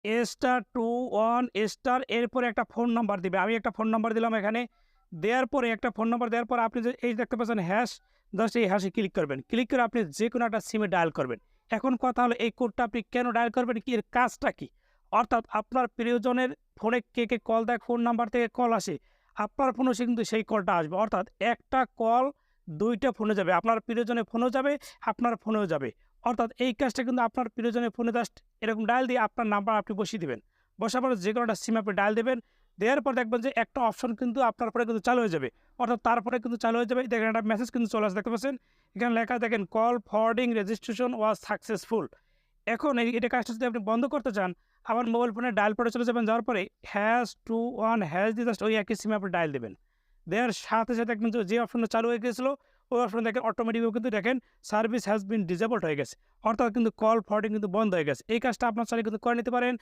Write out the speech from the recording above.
*21 এরপরে একটা phone number দিবে। আমি একটা ফোন নাম্বার দিলাম এখানে। দেওয়ার পরে একটা ফোন নাম্বার দেওয়ার পরে আপনি যে এই দেখতে পাচ্ছেন হ্যাশ, জাস্ট এই হ্যাশে ক্লিক করবেন। ক্লিক করে আপনি যেকোনো একটা সিমে ডায়াল করবেন। এখন কথা হলো এই কোডটা আপনি কেন ডায়াল করবেন? কি এর কাজটা কি? অর্থাৎ আপনার প্রিয়জনের ফোনে কে কল দেয়, কোন নাম্বার থেকে কল আসে, আপনার ফোনেও কিন্তু সেই কলটা আসবে। অর্থাৎ একটা কল ২ টা ফোনে যাবে। আপনার প্রিয়জনের ফোনেও যাবে, আপনার ফোনেও যাবে। অর্থাৎ এই কাজটা কিন্তু আপনার প্রিয়জনের ফোনে জাস্ট এরকম ডায়াল দিয়ে আপনার নাম্বার আপনি বসিয়ে দিবেন। বসার পরে যেকোনো একটা সিম আপনি ডায়াল দিবেন। দেওয়ার পর দেখবেন যে একটা অপশন কিন্তু আপনার ফোনে কিন্তু চালু হয়ে যাবে। অর্থাৎ তারপরে কিন্তু চালু হয়ে যাবে। দেখেন একটা মেসেজ কিন্তু চলে আসে, দেখতে পাচ্ছেন? এখানে লেখা দেখেন call forwarding registration was successful. এখন এটা কাজটা যদি আপনি বন্ধ করতে চান, আমার মোবাইল ফোনে ডায়াল পরে চলে যাবেন। যাওয়ার পরে #21# দিয়ে জাস্ট ওই একই সিমে আপনি ডায়াল দিবেন। দেওয়ার সাথে দেখবেন যে অপশনটা চালু হয়ে গেছিল, ওই অপশন দেখেন অটোমেটিকভাবে কিন্তু দেখেন সার্ভিস হ্যাজ বিন ডিসেবলড হয়ে গেছে। অর্থাৎ কিন্তু কল ফরওয়ার্ডিং কিন্তু বন্ধ হয়ে গেছে। এই কাজটা আপনার চাইলে কিন্তু করে নিতে পারেন।